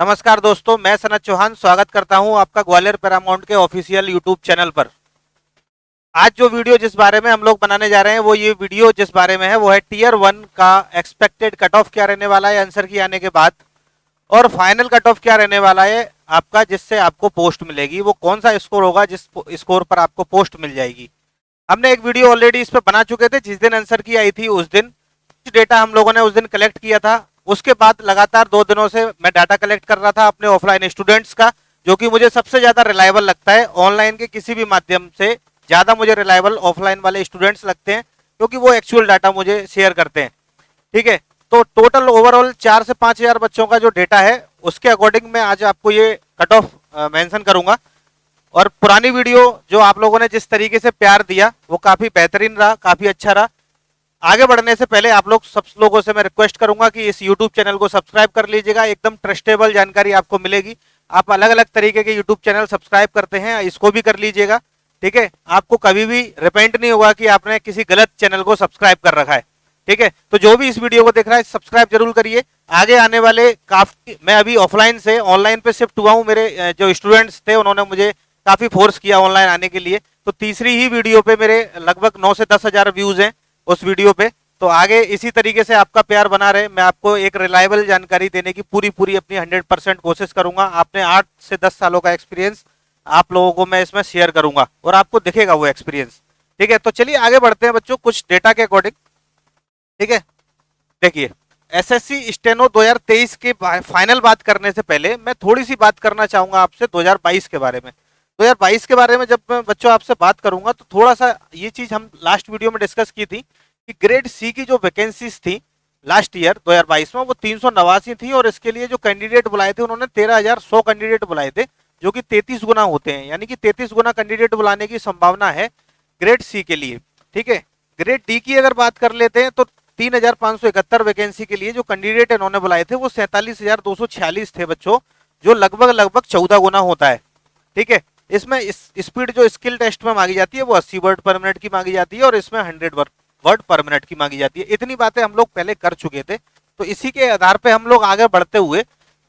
नमस्कार दोस्तों, मैं सनत चौहान स्वागत करता हूं आपका ग्वालियर पैरामाउंट के ऑफिशियल यूट्यूब चैनल पर। आज जो वीडियो जिस बारे में हम लोग बनाने जा रहे हैं वो ये वीडियो जिस बारे में है वो है टीयर 1 का एक्सपेक्टेड कट ऑफ क्या रहने वाला है आंसर की आने के बाद, और फाइनल कट ऑफ क्या रहने वाला है आपका जिससे आपको पोस्ट मिलेगी, वो कौन सा स्कोर होगा जिस स्कोर पर आपको पोस्ट मिल जाएगी। हमने एक वीडियो ऑलरेडी इस पर बना चुके थे, जिस दिन आंसर की आई थी उस दिन कुछ डेटा हम लोगों ने उस दिन कलेक्ट किया था। उसके बाद लगातार 2 दिनों से मैं डाटा कलेक्ट कर रहा था अपने ऑफलाइन स्टूडेंट्स का, जो कि मुझे सबसे ज्यादा रिलायबल लगता है। ऑनलाइन के किसी भी माध्यम से ज्यादा मुझे रिलायबल ऑफलाइन वाले स्टूडेंट्स लगते हैं, क्योंकि वो एक्चुअल डाटा मुझे शेयर करते हैं। ठीक है, तो टोटल ओवरऑल 4 से 5 हजार बच्चों का जो डेटा है उसके अकॉर्डिंग मैं आज आपको ये कट ऑफ मेंशन करूंगा। और पुरानी वीडियो जो आप लोगों ने जिस तरीके से प्यार दिया वो काफी बेहतरीन रहा, काफी अच्छा रहा। आगे बढ़ने से पहले आप लोग सब लोगों से मैं रिक्वेस्ट करूंगा कि इस यूट्यूब चैनल को सब्सक्राइब कर लीजिएगा, एकदम ट्रस्टेबल जानकारी आपको मिलेगी। आप अलग अलग तरीके के यूट्यूब चैनल सब्सक्राइब करते हैं, इसको भी कर लीजिएगा। ठीक है, आपको कभी भी रिपेंट नहीं होगा कि आपने किसी गलत चैनल को सब्सक्राइब कर रखा है। ठीक है, तो जो भी इस वीडियो को देख रहा है सब्सक्राइब जरूर करिए। आगे आने वाले काफी, मैं अभी ऑफलाइन से ऑनलाइन पे शिफ्ट हुआ हूँ, मेरे जो स्टूडेंट्स थे उन्होंने मुझे काफी फोर्स किया ऑनलाइन आने के लिए, तो तीसरी ही वीडियो पे मेरे लगभग 9 से 10 हजार व्यूज हैं उस वीडियो पे। तो आगे इसी तरीके से आपका प्यार बना रहे, मैं आपको एक रिलायबल जानकारी देने की पूरी अपनी 100% कोशिश करूंगा। आपने 8 से 10 सालों का एक्सपीरियंस आप लोगों को मैं इसमें शेयर करूंगा और आपको दिखेगा वो एक्सपीरियंस। ठीक है, तो चलिए आगे बढ़ते हैं बच्चों कुछ डेटा के अकॉर्डिंग। ठीक है, देखिए एसएससी स्टेनो 2023 के फाइनल बात करने से पहले मैं थोड़ी सी बात करना चाहूंगा आपसे 2022 के बारे में। 2022 के बारे में जब मैं बच्चों आपसे बात करूंगा तो थोड़ा सा ये चीज हम लास्ट वीडियो में डिस्कस की थी कि ग्रेड सी की जो वैकेंसीज थी लास्ट ईयर 2022 में वो 389 थी, और इसके लिए जो कैंडिडेट बुलाए थे उन्होंने 13,100 कैंडिडेट बुलाए थे, जो कि 33 गुना होते हैं, यानी कि 33 गुना कैंडिडेट बुलाने की संभावना है ग्रेड सी के लिए। ठीक है, ग्रेड डी की अगर बात कर लेते हैं तो 3,571 वैकेंसी के लिए जो कैंडिडेट इन्होंने बुलाए थे वो 47,246 थे बच्चों, जो लगभग 14 गुना होता है। ठीक है, इसमें स्पीड जो स्किल टेस्ट में मांगी जाती है वो 80 वर्ड पर मिनट की मांगी जाती है, और इसमें 100 वर्ड पर मिनट की मांगी जाती है। इतनी बातें हम लोग पहले कर चुके थे, तो इसी के आधार पे हम लोग आगे बढ़ते हुए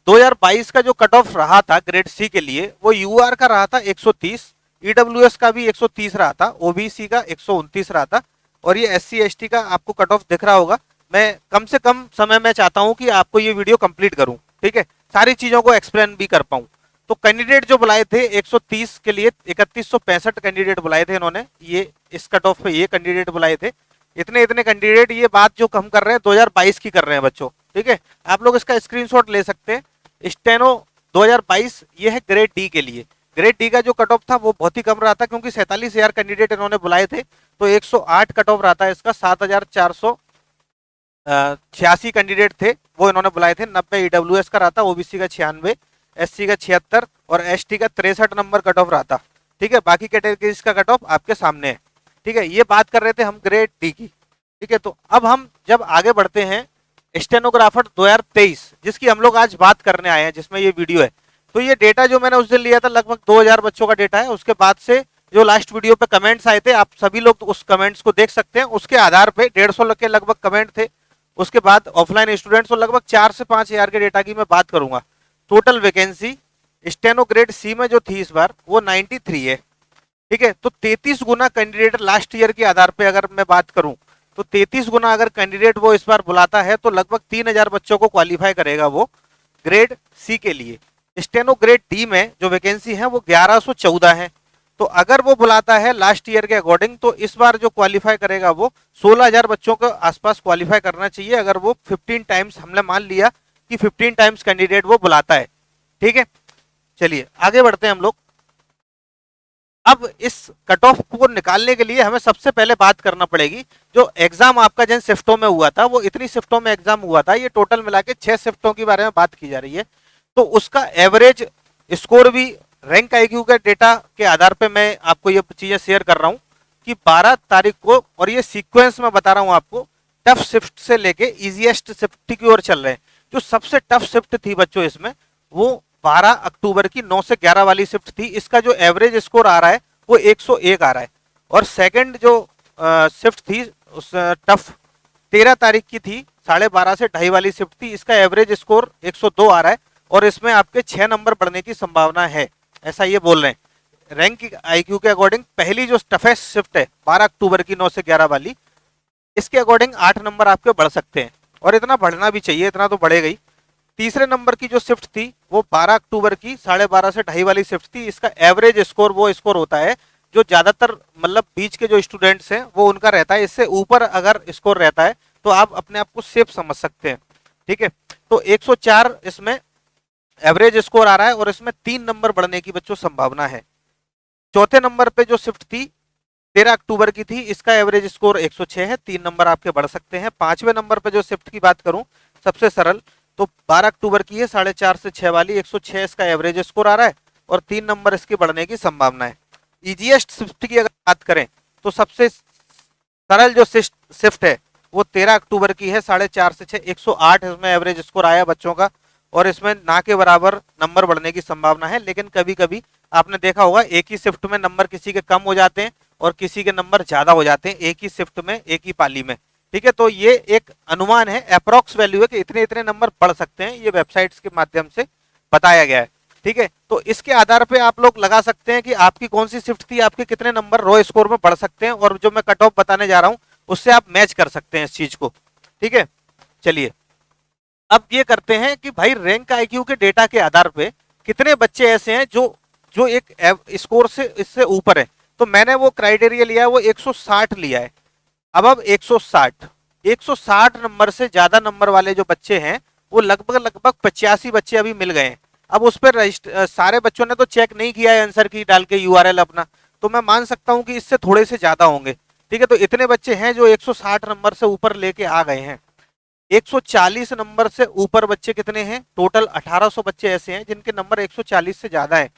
2022 का जो कट ऑफ रहा था ग्रेड सी के लिए वो यूआर का रहा था 130, ईडब्ल्यूएस का भी 130 रहा था, ओबीसी का 129 रहा था, और ये एससी एसटी का आपको कट ऑफ दिख रहा होगा। मैं कम से कम समय में चाहता हूं कि आपको ये वीडियो कंप्लीट करूं, ठीक है, सारी चीजों को एक्सप्लेन भी कर पाऊं। तो कैंडिडेट जो बुलाए थे 130 के लिए 3165 कैंडिडेट बुलाए थे इन्होंने, ये इस कट ऑफ पे ये कैंडिडेट बुलाए थे। इतने कैंडिडेट, ये बात जो हम कर रहे हैं 2022 की कर रहे हैं बच्चों। ठीक है, आप लोग इसका स्क्रीनशॉट ले सकते हैं। स्टेनो 2022 ये है ग्रेड डी के लिए। ग्रेड डी का जो कट ऑफ था वो बहुत ही कम रहा था, क्योंकि 47,000 कैंडिडेट इन्होंने बुलाए थे, तो 108 कट ऑफ रहा था इसका। 7,486 कैंडिडेट थे वो इन्होंने बुलाए थे। 90 ईडब्ल्यूएस का रहा था, ओबीसी का 96, एससी का 76 और एसटी का 63 नंबर कट ऑफ रहा था। ठीक है, बाकी कैटेगरीज का कट ऑफ आपके सामने है। ठीक है, ये बात कर रहे थे हम ग्रेड डी की। ठीक है, तो अब हम जब आगे बढ़ते हैं स्टेनोग्राफर 2023 जिसकी हम लोग आज बात करने आए हैं, जिसमें ये वीडियो है, तो ये डेटा जो मैंने उस दिन लिया था लगभग 2000 बच्चों का डेटा है। उसके बाद से जो लास्ट वीडियो पे कमेंट्स आए थे, आप सभी लोग उस कमेंट्स को देख सकते हैं। उसके आधार पे 150 के लगभग कमेंट थे। उसके बाद ऑफलाइन स्टूडेंट्स और लगभग 4 से 5 हजार के डेटा की मैं बात करूंगा। Total vacancy steno grade C में जो थी इस बार वो 93 है। ठीक है, तो 33 गुना कैंडिडेट लास्ट ईयर के आधार पे अगर मैं बात करूं तो 33 गुना अगर कैंडिडेट वो इस बार बुलाता है तो लगभग 3000 बच्चों को क्वालिफाई करेगा वो ग्रेड सी के लिए। स्टेनो ग्रेड डी में जो वैकेंसी है वो 1114 है, तो अगर वो बुलाता है लास्ट ईयर के अकॉर्डिंग तो इस बार जो क्वालिफाई करेगा वो 16,000 बच्चों के आसपास क्वालिफाई करना चाहिए, अगर वो 15 टाइम्स, हमने मान लिया कि 15 टाइम्स कैंडिडेट वो बुलाता है। ठीक है, चलिए आगे बढ़ते हैं हम लोग। अब इस कट ऑफ को निकालने के लिए हमें सबसे पहले बात करना पड़ेगी जो एग्जाम आपका जिन शिफ्टों में हुआ था, वो इतनी शिफ्टों में एग्जाम हुआ था, ये टोटल मिला के 6 शिफ्टों के बारे में बात की जा रही है। तो उसका एवरेज स्कोर भी रैंक आईक्यू के डेटा के आधार पे मैं आपको ये चीजें शेयर कर रहा हूँ कि 12 तारीख को, और ये सीक्वेंस में बता रहा हूँ आपको, टफ शिफ्ट से लेके इजीएस्ट शिफ्ट की ओर चल रहे हैं। जो सबसे टफ शिफ्ट थी बच्चों इसमें वो 12 अक्टूबर की 9 से 11 वाली शिफ्ट थी। इसका जो एवरेज स्कोर आ रहा है वो 101 आ रहा है। और सेकंड जो शिफ्ट थी उस टफ 13 तारीख की थी, 12:30 से 2:30 वाली शिफ्ट थी, इसका एवरेज स्कोर 102 आ रहा है। और इसमें आपके 6 नंबर बढ़ने की संभावना है, ऐसा ये बोल रहे हैं। रैंक आईक्यू के अकॉर्डिंग पहली जो टफेस्ट शिफ्ट है 12 अक्टूबर की 9 से 11 वाली, इसके अकॉर्डिंग 8 नंबर आपके बढ़ सकते हैं, और इतना बढ़ना भी चाहिए, इतना तो बढ़ेगा ही। तीसरे नंबर की जो शिफ्ट थी वो 12 अक्टूबर की 12:30 से 2:30 वाली शिफ्ट थी। इसका एवरेज स्कोर वो स्कोर होता है जो ज्यादातर मतलब बीच के जो स्टूडेंट्स हैं वो उनका रहता है। इससे ऊपर अगर स्कोर रहता है तो आप अपने आप को सेफ समझ सकते हैं, ठीक है। तो 104 इसमें एवरेज स्कोर आ रहा है और इसमें 3 नंबर बढ़ने की बच्चों संभावना है। चौथे नंबर पे जो शिफ्ट थी 13 अक्टूबर की थी, इसका एवरेज स्कोर 106 है, 3 नंबर आपके बढ़ सकते हैं। पांचवें नंबर पे जो शिफ्ट की बात करूं सबसे सरल, तो 12 अक्टूबर की है 4:30 से 6 वाली, 106 इसका एवरेज स्कोर आ रहा है और 3 नंबर इसके बढ़ने की संभावना है। इजीएस्ट शिफ्ट की अगर बात करें तो सबसे सरल जो शिफ्ट है वो 13 अक्टूबर की है 4:30 से 6, 108 इसमें एवरेज स्कोर आया बच्चों का, और इसमें ना के बराबर नंबर बढ़ने की संभावना है। लेकिन कभी कभी आपने देखा होगा एक ही शिफ्ट में नंबर किसी के कम हो जाते हैं और किसी के नंबर ज्यादा हो जाते हैं, एक ही शिफ्ट में एक ही पाली में, ठीक है। तो ये एक अनुमान है, अप्रोक्स वैल्यू है कि इतने इतने नंबर बढ़ सकते हैं, ये वेबसाइट्स के माध्यम से बताया गया है, ठीक है। तो इसके आधार पे आप लोग लगा सकते हैं कि आपकी कौन सी शिफ्ट थी, आपके कितने नंबर रो स्कोर में बढ़ सकते हैं, और जो मैं कट ऑफ बताने जा रहा हूं उससे आप मैच कर सकते हैं इस चीज को, ठीक है। चलिए अब ये करते हैं कि भाई रैंक आईक्यू के डेटा के आधार पे कितने बच्चे ऐसे हैं जो जो एक स्कोर से इससे ऊपर है। तो मैंने वो क्राइटेरिया लिया है, वो 160 लिया है। अब 160 नंबर से ज्यादा नंबर वाले जो बच्चे हैं वो लगभग लगभग 85 बच्चे अभी मिल गए हैं। अब उस पर सारे बच्चों ने तो चेक नहीं किया है आंसर की डाल के यूआरएल अपना, तो मैं मान सकता हूं कि इससे थोड़े से ज्यादा होंगे, ठीक है। तो इतने बच्चे हैं जो 160 नंबर से ऊपर लेके आ गए हैं। 140 नंबर से ऊपर बच्चे कितने हैं, टोटल 1800 बच्चे ऐसे हैं जिनके नंबर 140 से ज्यादा है।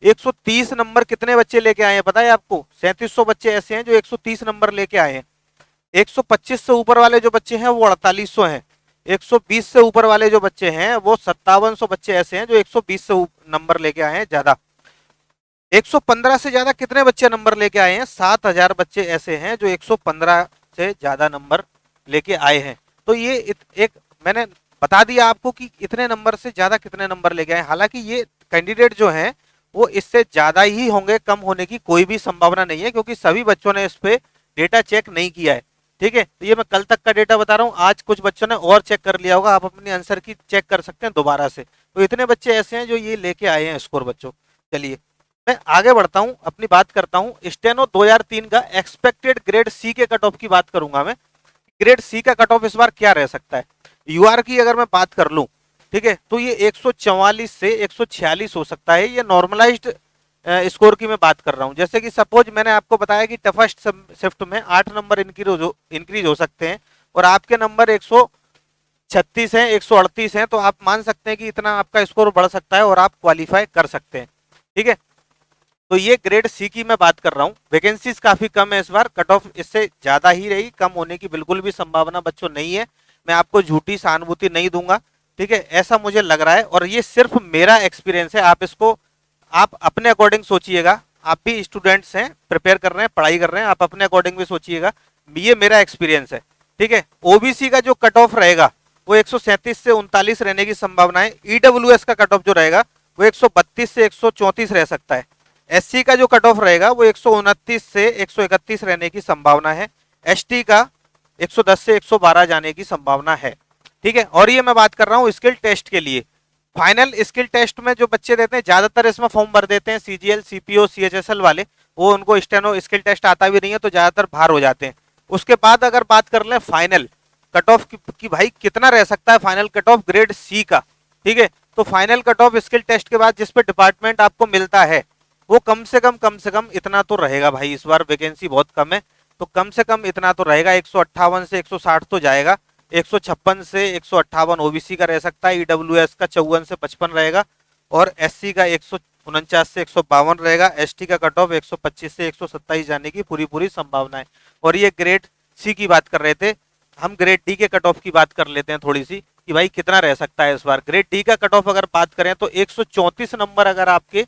130 नंबर कितने बच्चे लेके आए हैं पता है आपको, 3700 बच्चे ऐसे हैं जो 130 नंबर लेके आए हैं। 125 से ऊपर वाले जो बच्चे हैं वो 4800 हैं। 120 से ऊपर वाले जो बच्चे हैं वो 5700 बच्चे ऐसे हैं जो 120 से नंबर लेके आए हैं ज्यादा। 115 से ज्यादा कितने बच्चे नंबर लेके आए हैं, 7000 बच्चे ऐसे हैं जो 115 से ज्यादा नंबर लेके आए हैं। तो ये एक मैंने बता दिया आपको कि इतने नंबर से ज्यादा कितने नंबर लेके आए। हालांकि ये कैंडिडेट जो हैं वो इससे ज्यादा ही होंगे, कम होने की कोई भी संभावना नहीं है, क्योंकि सभी बच्चों ने इस पे डेटा चेक नहीं किया है, ठीक है। तो ये मैं कल तक का डेटा बता रहा हूँ, आज कुछ बच्चों ने और चेक कर लिया होगा, आप अपने आंसर की चेक कर सकते हैं दोबारा से। तो इतने बच्चे ऐसे हैं जो ये लेके आए हैं स्कोर बच्चों। चलिए मैं आगे बढ़ता हूँ, अपनी बात करता हूँ स्टेनो 2003 का एक्सपेक्टेड ग्रेड सी के कट ऑफ की बात करूंगा मैं। ग्रेड सी का कट ऑफ इस बार क्या रह सकता है। यूआर की अगर मैं बात कर लूं, ठीक है, तो ये 144 से 146 हो सकता है। ये नॉर्मलाइज्ड स्कोर की मैं बात कर रहा हूं। जैसे कि सपोज मैंने आपको बताया कि टफेस्ट शिफ्ट में 8 नंबर इंक्रीज हो सकते हैं और आपके नंबर 136 हैं, 138 हैं, तो आप मान सकते हैं कि इतना आपका स्कोर बढ़ सकता है और आप क्वालिफाई कर सकते हैं, ठीक है। तो ये ग्रेड सी की मैं बात कर रहा हूँ। वैकेंसीज काफी कम है इस बार, कट ऑफ इससे ज्यादा ही रही, कम होने की बिल्कुल भी संभावना बच्चों नहीं है। मैं आपको झूठी सहानुभूति नहीं दूंगा, ठीक है, ऐसा मुझे लग रहा है। और ये सिर्फ मेरा एक्सपीरियंस है, आप इसको आप अपने अकॉर्डिंग सोचिएगा। आप भी स्टूडेंट्स हैं, प्रिपेयर कर रहे हैं, पढ़ाई कर रहे हैं, आप अपने अकॉर्डिंग भी सोचिएगा। ये मेरा एक्सपीरियंस है, ठीक है। ओबीसी का जो कट ऑफ रहेगा वो 137 से 39 रहने की संभावना है। ईडब्ल्यूएस का कट ऑफ जो रहेगा वो 132 से 134 रह सकता है। एससी का जो कट ऑफ रहेगा वो 129 से 131 रहने की संभावना है। एसटी का 110 से 112 जाने की संभावना है, ठीक है। और ये मैं बात कर रहा हूँ स्किल टेस्ट के लिए। फाइनल स्किल टेस्ट में जो बच्चे देते हैं ज्यादातर इसमें फॉर्म भर देते हैं सीजीएल, सीपीओ, सीएचएसएल वाले, वो उनको स्टेनो स्किल टेस्ट आता भी नहीं है तो ज्यादातर बाहर हो जाते हैं। उसके बाद अगर बात कर लें फाइनल कट ऑफ की भाई कितना रह सकता है final cut off grade C का, ठीक है। तो final cut off skill test के बाद जिस पे डिपार्टमेंट आपको मिलता है वो कम से कम इतना तो रहेगा भाई। इस बार वैकेंसी बहुत कम है तो कम से कम इतना तो रहेगा, 158 से 160 तो जाएगा। 156 से 158 ओबीसी का रह सकता है, ईडब्ल्यूएस का 54 से 55 रहेगा और एससी का 149 से 152 रहेगा। एसटी का कट ऑफ 125 से 127 जाने की पूरी संभावना है। और ये ग्रेड सी की बात कर रहे थे, हम ग्रेड डी के कट ऑफ की बात कर लेते हैं थोड़ी सी कि भाई कितना रह सकता है इस बार। ग्रेड डी का कट ऑफ अगर बात करें तो 134 नंबर अगर आपके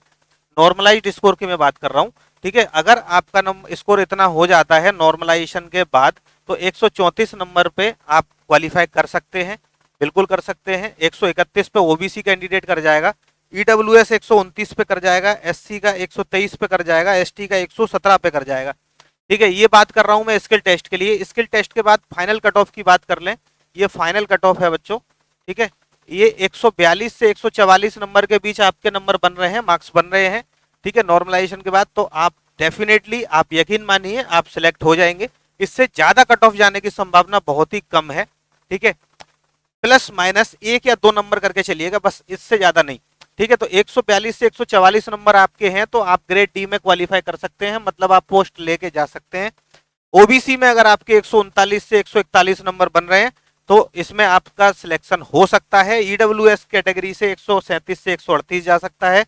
नॉर्मलाइज्ड स्कोर की मैं बात कर रहा हूं, ठीक है, अगर आपका स्कोर इतना हो जाता है नॉर्मलाइजेशन के बाद तो 134 नंबर पे आप क्वालिफाई कर सकते हैं बिल्कुल कर सकते हैं। 131 पे ओबीसी कैंडिडेट कर जाएगा, ईडब्ल्यूएस 129 पे कर जाएगा, एससी का 123 पे कर जाएगा, एसटी का 117 पे कर जाएगा। ठीक है, ये बात कर रहा हूं मैं स्किल टेस्ट के लिए। स्किल टेस्ट के बाद फाइनल कट ऑफ की बात कर लें, ये फाइनल कट ऑफ है बच्चों। ठीक है, ये 142 से 144 नंबर के बीच आपके नंबर बन रहे हैं, मार्क्स बन रहे हैं। ठीक है, नॉर्मलाइजेशन के बाद तो आप डेफिनेटली, आप यकीन मानिए, आप सिलेक्ट हो जाएंगे। इससे ज्यादा कट ऑफ जाने की संभावना बहुत ही कम है। ठीक है, प्लस माइनस 1 या 2 नंबर करके चलिएगा, बस, इससे ज्यादा नहीं। ठीक है, तो 142 से 144 नंबर आपके हैं तो आप ग्रेड डी में क्वालिफाई कर सकते हैं, मतलब आप पोस्ट लेके जा सकते हैं। ओबीसी में अगर आपके 139 से 141 नंबर बन रहे हैं तो इसमें आपका सिलेक्शन हो सकता है। ईडब्ल्यूएस कैटेगरी से 137 से 138 जा सकता है,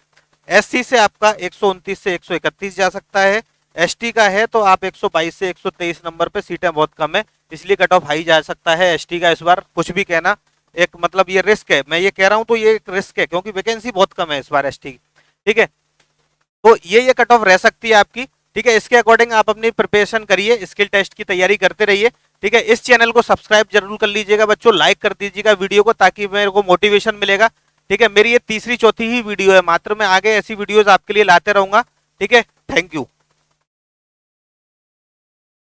एससी से आपका 129 से 131 जा सकता है, एसटी का है तो आप 122 से 123 नंबर पे, सीटें बहुत कम है इसलिए कट ऑफ हाई जा सकता है एसटी का। इस बार कुछ भी कहना, एक मतलब ये रिस्क है, मैं ये कह रहा हूं तो ये एक रिस्क है क्योंकि वैकेंसी बहुत कम है इस बार एसटी की। ठीक है, तो ये कट ऑफ रह सकती है आपकी। ठीक है, इसके अकॉर्डिंग आप अपनी प्रिपरेशन करिए, स्किल टेस्ट की तैयारी करते रहिए। ठीक है, इस चैनल को सब्सक्राइब जरूर कर लीजिएगा बच्चों, लाइक कर दीजिएगा वीडियो को ताकि मेरे को मोटिवेशन मिलेगा। ठीक है, मेरी ये तीसरी चौथी ही वीडियो है मात्र, मैं आगे ऐसी वीडियोस आपके लिए लाते रहूंगा। ठीक है, थैंक यू।